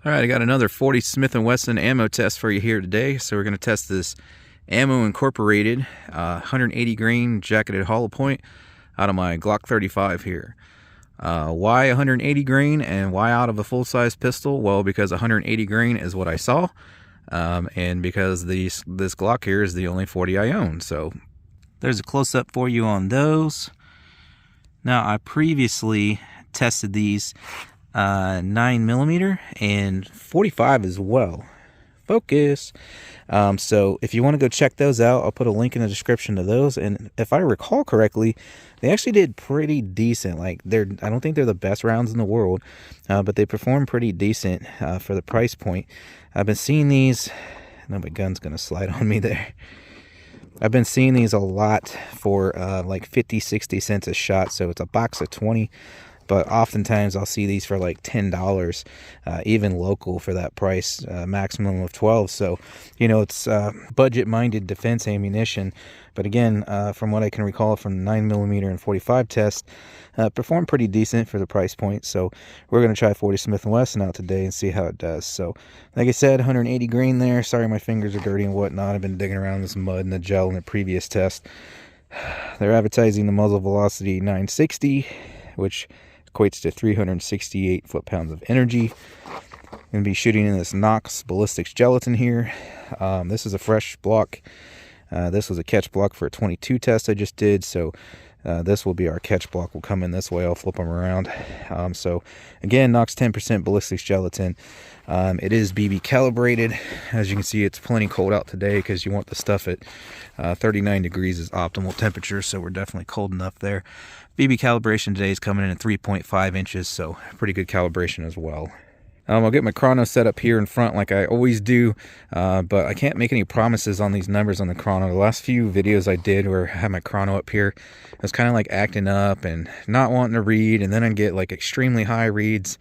All right, I got another 40 Smith & Wesson ammo test for you here today. So we're going to test this Ammo Incorporated 180 grain jacketed hollow point out of my Glock 35 here. Why 180 grain and why out of a full-size pistol? Well, because 180 grain is what I saw, and because this Glock here is the only 40 I own. So there's a close-up for you on those. Now, I previously tested these 9mm and 45 as well. Focus. So if you want to go check those out, I'll put a link in the description to those. And if I recall correctly, they actually did pretty decent. Like I don't think they're the best rounds in the world, but they perform pretty decent for the price point. I've been seeing these. No, my gun's gonna slide on me there. I've been seeing these a lot for like 50-60 cents a shot. So it's a box of 20. But oftentimes I'll see these for like $10, even local for that price, maximum of 12. So, you know, it's budget-minded defense ammunition. But again, from what I can recall from the 9mm and 45 test, performed pretty decent for the price point. So we're going to try 40 Smith & Wesson out today and see how it does. So like I said, 180 grain there. Sorry my fingers are dirty and whatnot. I've been digging around this mud and the gel in the previous test. They're advertising the muzzle velocity 960, which equates to 368 foot-pounds of energy. Going to be shooting in this Knox Ballistic Gelatin here. This is a fresh block. This was a catch block for a 22 test I just did, so this will be our catch block. Will come in this way. I'll flip them around. So again, Knox 10% Ballistic Gelatin. It is BB calibrated. As you can see, it's plenty cold out today because you want the stuff at 39 degrees is optimal temperature, so we're definitely cold enough there. BB calibration today is coming in at 3.5 inches, so pretty good calibration as well. I'll get my chrono set up here in front like I always do, but I can't make any promises on these numbers on the chrono. The last few videos I did where I had my chrono up here, I was kind of like acting up and not wanting to read, and then I'd get like extremely high reads,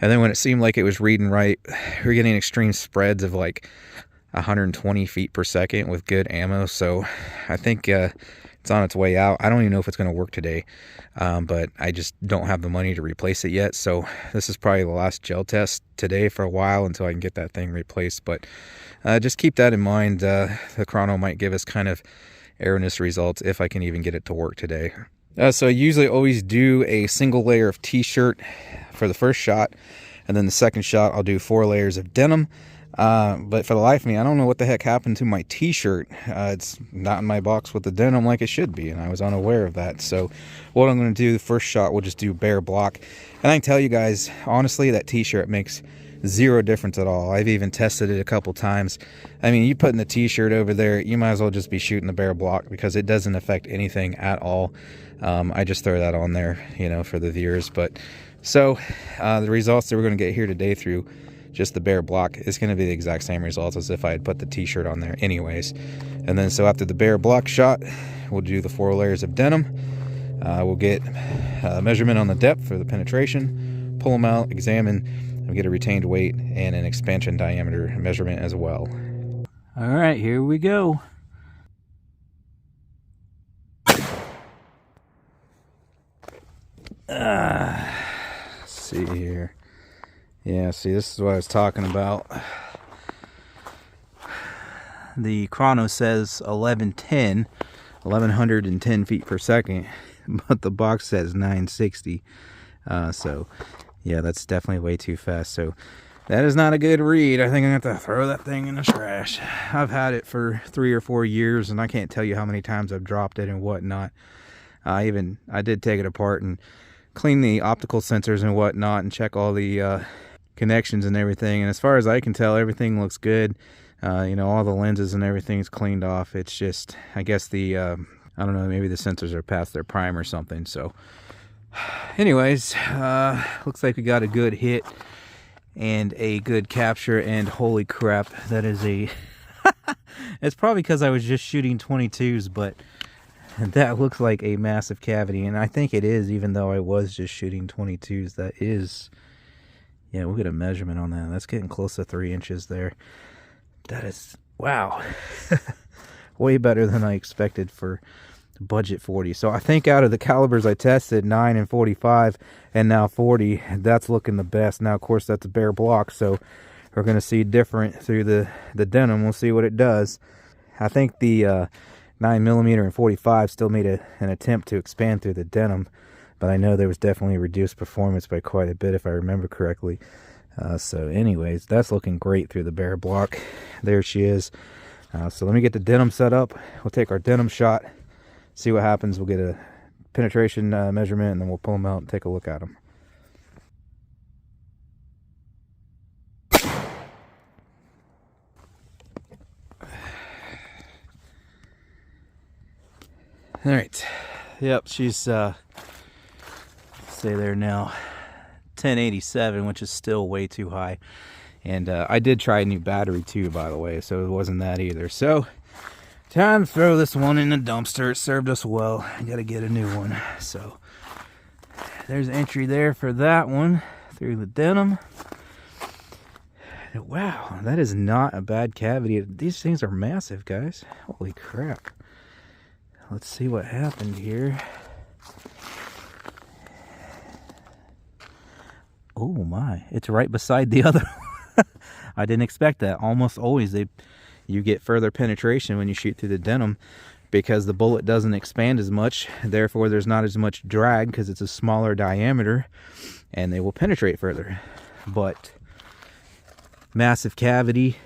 and then when it seemed like it was reading right, we were getting extreme spreads of like 120 feet per second with good ammo. So I think it's on its way out. I don't even know if it's going to work today, but I just don't have the money to replace it yet. So this is probably the last gel test today for a while until I can get that thing replaced. But just keep that in mind. The chrono might give us kind of erroneous results if I can even get it to work today. So I usually always do a single layer of t-shirt for the first shot, and then the second shot I'll do 4 layers of denim. But for the life of me, I don't know what the heck happened to my t-shirt. It's not in my box with the denim like it should be, and I was unaware of that. So what I'm going to do, the first shot, we'll just do bare block. And I can tell you guys, honestly, that t-shirt makes zero difference at all. I've even tested it a couple times. I mean, you putting the t-shirt over there, you might as well just be shooting the bare block because it doesn't affect anything at all. I just throw that on there, you know, for the viewers. But so the results that we're going to get here today through just the bare block is going to be the exact same results as if I had put the t-shirt on there anyways. And then so after the bare block shot, we'll do the 4 layers of denim. We'll get a measurement on the depth for the penetration, pull them out, examine, and get a retained weight and an expansion diameter measurement as well. All right, here we go. Let's see here. Yeah, see, this is what I was talking about. The chrono says 1110 feet per second, but the box says 960. So, yeah, that's definitely way too fast. So, that is not a good read. I think I'm going to have to throw that thing in the trash. I've had it for 3 or 4 years, and I can't tell you how many times I've dropped it and whatnot. I did take it apart and clean the optical sensors and whatnot and check all the connections and everything, and as far as I can tell, everything looks good. You know, all the lenses and everything's cleaned off. It's just, I guess the I don't know, maybe the sensors are past their prime or something. So anyways, looks like we got a good hit and a good capture, and holy crap, that is a it's probably because I was just shooting 22s, but that looks like a massive cavity, and I think it is, even though I was just shooting 22s. That is, yeah, we'll get a measurement on that. That's getting close to 3 inches there. That is, wow. Way better than I expected for budget 40. So I think out of the calibers I tested, 9 and 45 and now 40, that's looking the best. Now of course that's a bare block, so we're going to see different through the denim. We'll see what it does. I think the 9mm and 45 still made an attempt to expand through the denim, but I know there was definitely reduced performance by quite a bit if I remember correctly. So anyways, that's looking great through the bare block. There she is. So let me get the denim set up. We'll take our denim shot, see what happens. We'll get a penetration measurement, and then we'll pull them out and take a look at them. All right. Yep, she's say there now 1087, which is still way too high. And I did try a new battery too, by the way, so it wasn't that either. So time to throw this one in the dumpster. It served us well. I gotta get a new one. So there's entry there for that one through the denim. Wow, that is not a bad cavity. These things are massive, guys. Holy crap. Let's see what happened here. Oh my, it's right beside the other one. I didn't expect that. Almost always you get further penetration when you shoot through the denim because the bullet doesn't expand as much. Therefore, there's not as much drag because it's a smaller diameter and they will penetrate further. But massive cavity,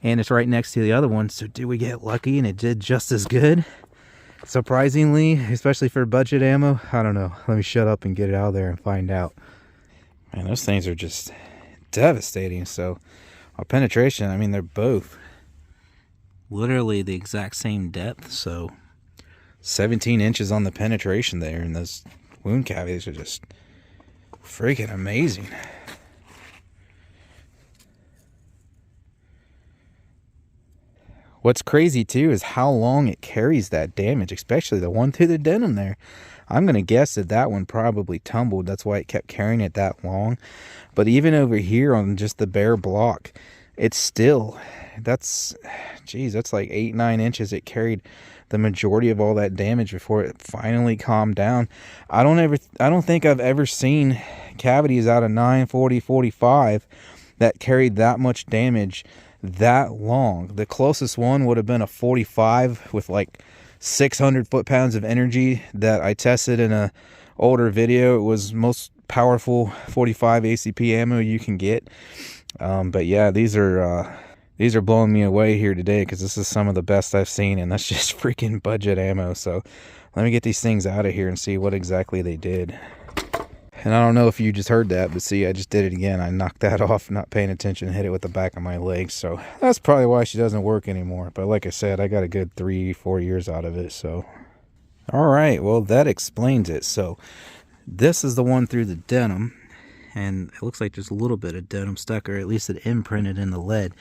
and it's right next to the other one. So did we get lucky and it did just as good? Surprisingly, especially for budget ammo. I don't know. Let me shut up and get it out of there and find out. Man, those things are just devastating. So our penetration, I mean, they're both literally the exact same depth. So 17 inches on the penetration there, and those wound cavities are just freaking amazing. What's crazy too is how long it carries that damage, especially the one through the denim there. I'm going to guess that that one probably tumbled. That's why it kept carrying it that long. But even over here on just the bare block, it's still, that's like 8-9 inches. It carried the majority of all that damage before it finally calmed down. I don't think I've ever seen cavities out of 9, 40, 45 that carried that much damage that long. The closest one would have been a 45 with like 600 foot-pounds of energy that I tested in a older video. It was most powerful 45 ACP ammo you can get. But yeah, these are blowing me away here today because this is some of the best I've seen, and that's just freaking budget ammo. So let me get these things out of here and see what exactly they did. And I don't know if you just heard that, but see, I just did it again. I knocked that off, not paying attention, hit it with the back of my leg. So that's probably why she doesn't work anymore. But like I said, I got a good 3-4 years out of it. So, all right, well, that explains it. So this is the one through the denim, and it looks like there's a little bit of denim stuck, or at least it imprinted in the lead.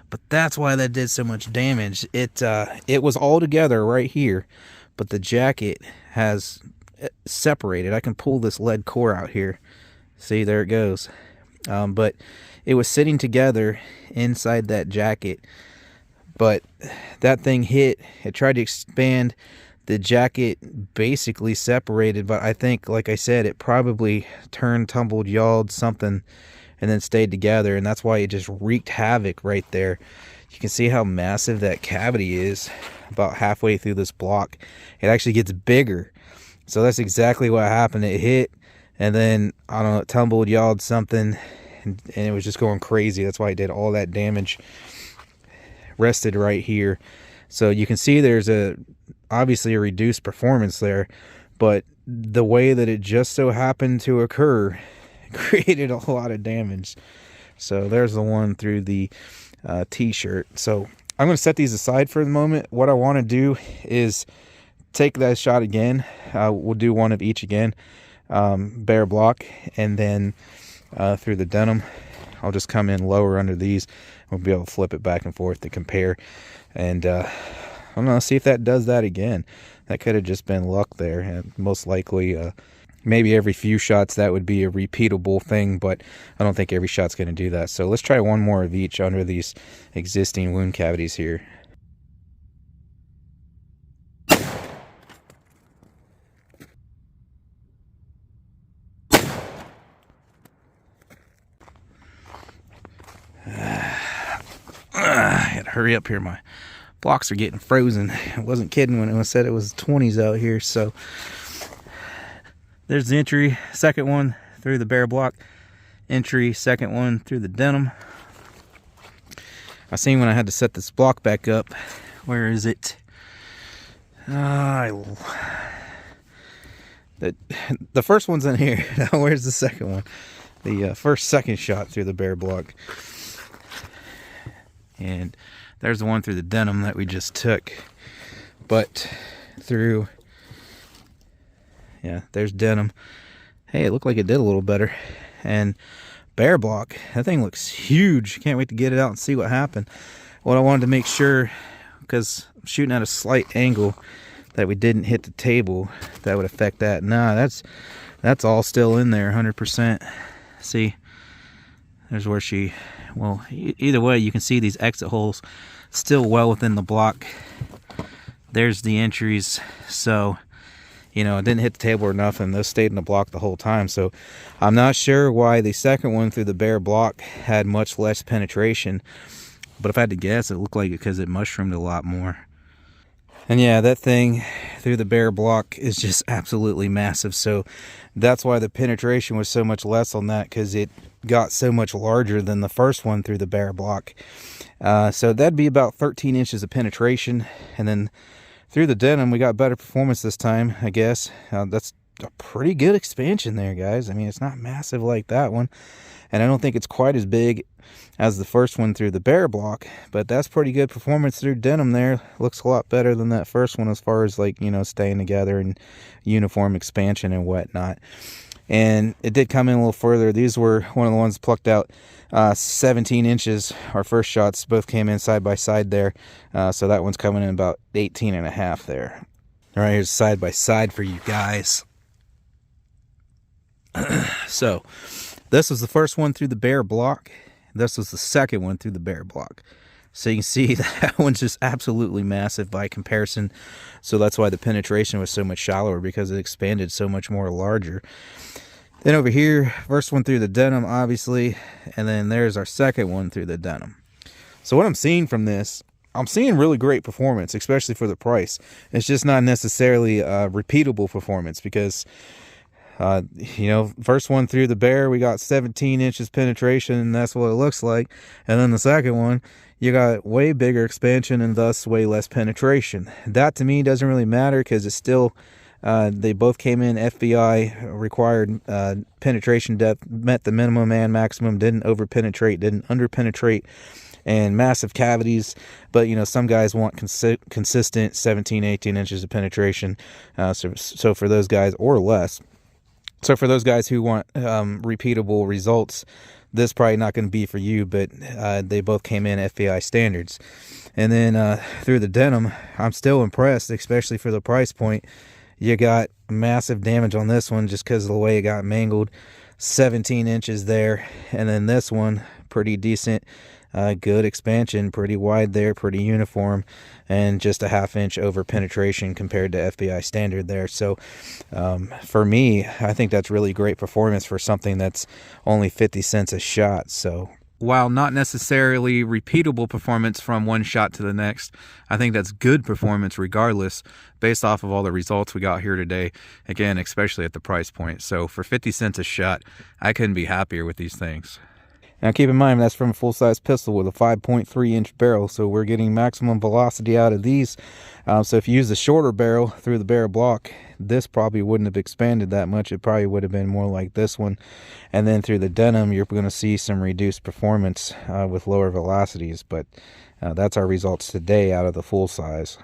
But that's why that did so much damage. It was all together right here, but the jacket has separated. I can pull this lead core out here. See, there it goes. But it was sitting together inside that jacket, but that thing hit. It tried to expand. The jacket basically separated, but I think, like I said, it probably turned, tumbled, yawed, something, and then stayed together, and that's why it just wreaked havoc right there. You can see how massive that cavity is about halfway through this block. It actually gets bigger. So that's exactly what happened. It hit, and then, I don't know, it tumbled, yawed something, and it was just going crazy. That's why it did all that damage. Rested right here. So you can see there's obviously a reduced performance there, but the way that it just so happened to occur created a lot of damage. So there's the one through the t-shirt. So I'm going to set these aside for the moment. What I want to do is take that shot again. We'll do one of each again, bare block, and then through the denim I'll just come in lower under these. We'll be able to flip it back and forth to compare, and I don't know, see if that does that again. That could have just been luck there, and most likely maybe every few shots that would be a repeatable thing, but I don't think every shot's going to do that. So let's try one more of each under these existing wound cavities here. I had to hurry up here. My blocks are getting frozen. I wasn't kidding when it said it was 20s out here. So there's the entry, second one through the bare block. Entry, second one through the denim. I seen when I had to set this block back up. Where is it? The first one's in here. Now where's the second one? The second shot through the bare block. And there's the one through the denim that we just took. But through, yeah, there's denim. Hey, it looked like it did a little better. And bare block, that thing looks huge. Can't wait to get it out and see what happened. What I wanted to make sure, because I'm shooting at a slight angle, that we didn't hit the table, that would affect that. Nah, that's all still in there, 100%. See, there's where she, well, either way, you can see these exit holes still well within the block. There's the entries. So, you know, it didn't hit the table or nothing. Those stayed in the block the whole time. So I'm not sure why the second one through the bare block had much less penetration. But if I had to guess, it looked like it because it mushroomed a lot more. And yeah, that thing through the bare block is just absolutely massive. So that's why the penetration was so much less on that, because it got so much larger than the first one through the bare block. So that'd be about 13 inches of penetration. And then through the denim, we got better performance this time, I guess. That's a pretty good expansion there, guys. I mean, it's not massive like that one. And I don't think it's quite as big as the first one through the bare block. But that's pretty good performance through denim there. Looks a lot better than that first one as far as, like, you know, staying together and uniform expansion and whatnot. And it did come in a little further. These were one of the ones plucked out 17 inches. Our first shots both came in side by side there. So that one's coming in about 18 and a half there. All right, here's side by side for you guys. So this was the first one through the bare block. This was the second one through the bare block. So you can see that one's just absolutely massive by comparison. So that's why the penetration was so much shallower, because it expanded so much more larger. Then over here, first one through the denim, obviously. And then there's our second one through the denim. So what I'm seeing from this, I'm seeing really great performance, especially for the price. It's just not necessarily repeatable performance, because you know, first one through the bare, we got 17 inches penetration, and that's what it looks like. And then the second one, you got way bigger expansion and thus way less penetration. That to me doesn't really matter, because it's still, they both came in FBI required penetration depth, met the minimum and maximum, didn't over penetrate, didn't under penetrate, and massive cavities. But you know, some guys want consistent 17, 18 inches of penetration. So for those guys, or less. So for those guys who want repeatable results, this is probably not going to be for you, but they both came in FBI standards. And then through the denim, I'm still impressed, especially for the price point. You got massive damage on this one just because of the way it got mangled. 17 inches there. And then this one, pretty decent. Good expansion, pretty wide there, pretty uniform, and just a ½ inch over penetration compared to FBI standard there. So for me, I think that's really great performance for something that's only 50 cents a shot. So while not necessarily repeatable performance from one shot to the next, I think that's good performance regardless, based off of all the results we got here today, again, especially at the price point. So for 50 cents a shot, I couldn't be happier with these things. Now keep in mind, that's from a full-size pistol with a 5.3 inch barrel, so we're getting maximum velocity out of these. So if you use the shorter barrel through the bare block, this probably wouldn't have expanded that much. It probably would have been more like this one. And then through the denim, you're going to see some reduced performance with lower velocities. But that's our results today out of the full size.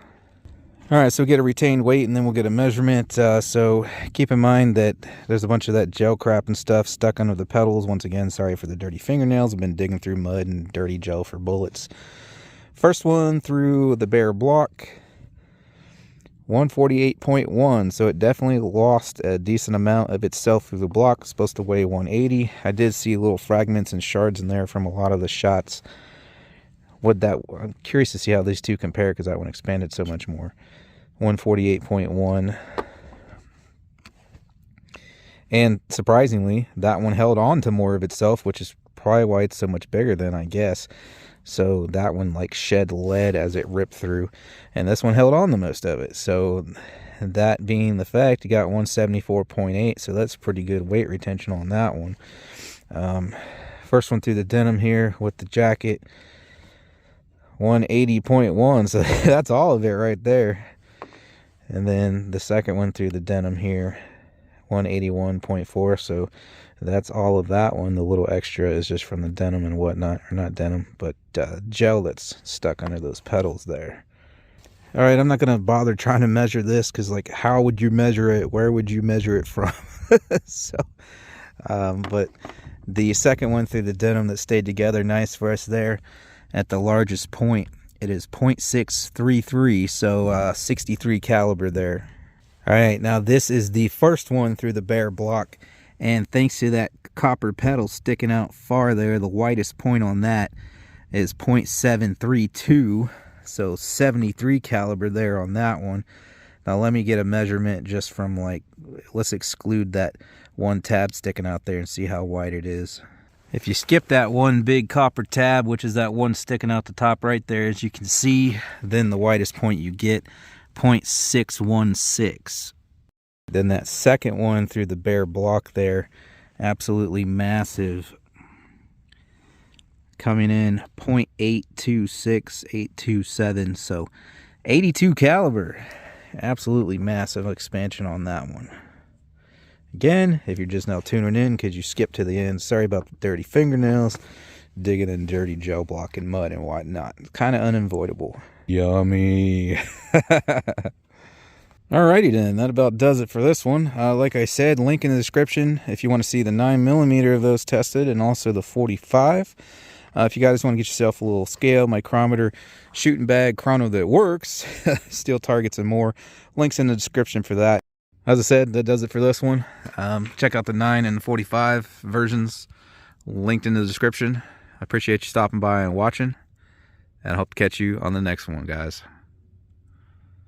All right, so we get a retained weight, and then we'll get a measurement. So keep in mind that there's a bunch of that gel crap and stuff stuck under the pedals. Once again, sorry for the dirty fingernails. I've been digging through mud and dirty gel for bullets. First one through the bare block, 148.1. So it definitely lost a decent amount of itself through the block. It's supposed to weigh 180. I did see little fragments and shards in there from a lot of the shots. I'm curious to see how these two compare, because that one expanded so much more. 148.1. And surprisingly, that one held on to more of itself, which is probably why it's so much bigger than, I guess. So that one like shed lead as it ripped through, and this one held on to most of it. So that being the fact, you got 174.8, so that's pretty good weight retention on that one. First one through the denim here with the jacket, 180.1, so that's all of it right there. And then the second one through the denim here, 181.4, so that's all of that one. The little extra is just from the denim and whatnot, or not denim, but gel that's stuck under those pedals there. All right, I'm not going to bother trying to measure this, because, like, how would you measure it? Where would you measure it from? So, but the second one through the denim that stayed together nice for us there at the largest point, it is 0.633, so 63 caliber there. All right, now this is the first one through the bare block, and thanks to that copper pedal sticking out far there, the widest point on that is 0.732. So 73 caliber there on that one. Now let me get a measurement just from, like, let's exclude that one tab sticking out there and see how wide it is. If you skip that one big copper tab, which is that one sticking out the top right there, as you can see, then the widest point you get, 0.616. Then that second one through the bare block there, absolutely massive, coming in 0.826827, so 82 caliber. Absolutely massive expansion on that one. Again, if you're just now tuning in because you skipped to the end, sorry about the dirty fingernails, digging in dirty gel block and mud and whatnot. It's kind of unavoidable. Yummy. Alrighty then, that about does it for this one. Like I said, link in the description if you want to see the 9mm of those tested, and also the 45. If you guys want to get yourself a little scale, micrometer, shooting bag, chrono that works, steel targets and more, links in the description for that. As I said, that does it for this one. Check out the 9 and the 45 versions linked in the description. I appreciate you stopping by and watching, and I hope to catch you on the next one, guys.